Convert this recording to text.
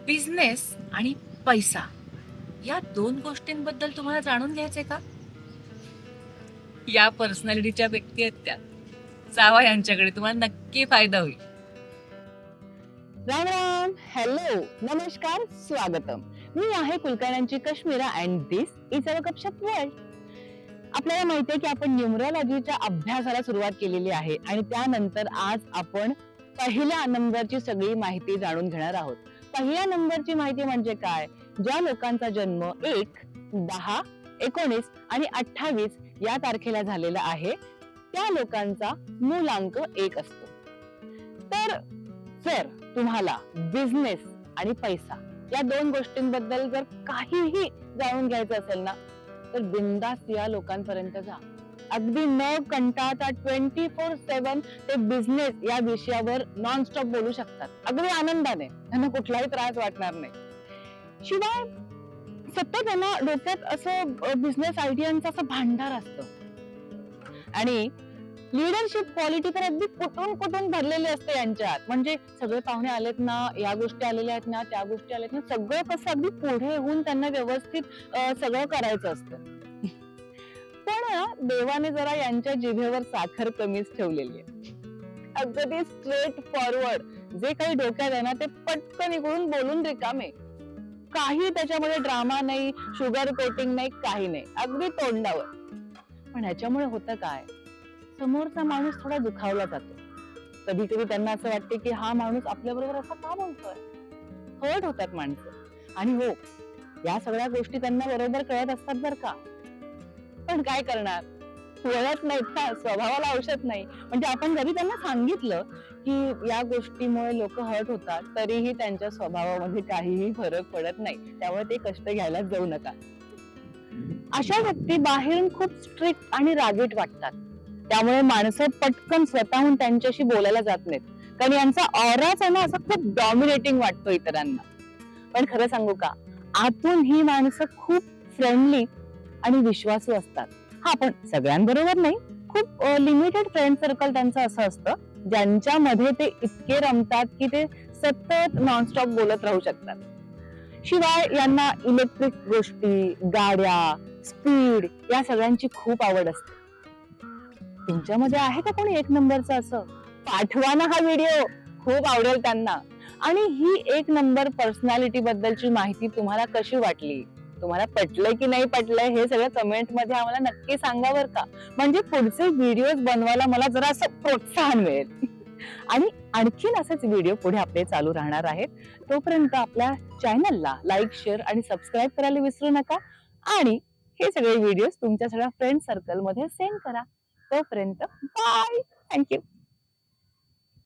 Business आणि पैसा या दोन गोष्टींबद्दल तुम्हाला जाणून घ्यायचंय का? या पर्सनॅलिटीच्या व्यक्ती आहेत त्या. जावा यांच्याकडे, तुम्हाला नक्की फायदा होईल. राम राम, हॅलो, नमस्कार, स्वागतम. मी आहे कुलकर्ण्यांची Kashmira and this is our Gapshap world. आपल्याला माहिती आहे की आपण न्यूमरॉलॉजीच्या अभ्यासाला सुरुवात केलेली आहे आणि त्यानंतर आज आपण पहिल्या नंबरची सगळी माहिती जाणून घेणार आहोत. पहिल्या नंबरची माहिती म्हणजे काय? ज्या लोकांचा जन्म 1, 10, 19 आणि 28 या तारखेला झालेला आहे त्या लोकांचा मूलांक 1 असतो. तर जर तुम्हाला बिझनेस आणि पैसा या दोन गोष्टींबद्दल जर काहीही जाणून घ्यायचं असेल ना, तर बिंदास या लोकांपर्यंत जा. अगदी न कंटाळता 24/7 ते बिझनेस या विषयावर नॉनस्टॉप बोलू शकतात, अगदी आनंदाने. त्यांना कुठलाही त्रास वाटणार नाही. शिवाय सतत त्यांना डोक्यात असं बिझनेस आयडियांचं असं भांडार असतं आणि लीडरशिप क्वालिटी तर अगदी कुठून कुठून भरलेली असते यांच्यात. म्हणजे सगळे पाहुणे आलेत ना, या गोष्टी आलेल्या आहेत ना, त्या गोष्टी आल्यात ना, सगळं कसं अगदी पुढे होऊन त्यांना व्यवस्थित सगळं करायचं असतं. पण देवाने जरा यांच्या जिभेवर साखर कमीच ठेवलेली आहे. अगदी स्ट्रेट फॉरवर्ड जे काही डोक्यात आहे ना, ते पटकन इकडून बोलून रिकामे. काही त्याच्यामध्ये ड्रामा नाही, शुगर कोटिंग नाही, काही नाही, अगदी तोंडावर. पण ह्याच्यामुळे होतं काय? समोरचा माणूस थोडा दुखावला जातो. कधी कधी त्यांना असं वाटते की हा माणूस आपल्या बरोबर असं का बोलतोय. हर्ट होतात माणसं. आणि हो, या सगळ्या गोष्टी त्यांना बरोबर कळत असतात बर का. पण काय करणार, वळत नाहीत ना, स्वभावाला औषध नाही. म्हणजे आपण जरी त्यांना सांगितलं की या गोष्टीमुळे लोक हर्ट होतात, तरीही त्यांच्या स्वभावामध्ये काहीही फरक पडत नाही. त्यामुळे ते कष्ट घ्यायला जाऊ नका. अशा व्यक्ती बाहेरून खूप स्ट्रिक्ट आणि रागीट वाटतात. त्यामुळे माणसं पटकन स्वतःहून त्यांच्याशी बोलायला जात नाहीत, कारण यांचा ऑराच आहे ना असा खूप डॉमिनेटिंग वाटतो इतरांना. पण खरं सांगू का, आतून ही माणसं खूप फ्रेंडली आणि विश्वासू असतात. हा, पण सगळ्यांबरोबर नाही. खूप लिमिटेड फ्रेंड सर्कल त्यांचं असं असतं ज्यांच्यामध्ये ते इतके रमतात की ते सतत नॉनस्टॉप बोलत राहू शकतात. शिवाय यांना इलेक्ट्रिक गोष्टी, गाड्या, स्पीड या सगळ्यांची खूप आवड असते. तुमच्यामध्ये आहे का कोणी एक नंबरचं असं? पाठवा ना हा व्हिडिओ, खूप आवडेल त्यांना. आणि ही एक नंबर पर्सनॅलिटी बद्दलची माहिती तुम्हाला कशी वाटली? तुम्हाला पटलंय की नाही पटलंय हे सगळं कमेंट मध्ये आम्हाला नक्की सांगा बर का. म्हणजे पुढचे व्हिडिओज बनवायला मला जरा असं प्रोत्साहन मिळेल. आणि आणखीन असेच व्हिडिओ पुढे आपले चालू राहणार आहेत. तोपर्यंत आपल्या चॅनलला लाईक, शेअर आणि सबस्क्राईब करायला विसरू नका. आणि हे सगळे व्हिडिओ तुमच्या सगळ्या फ्रेंड सर्कल मध्ये सेंड करा. तोपर्यंत बाय, थँक्यू.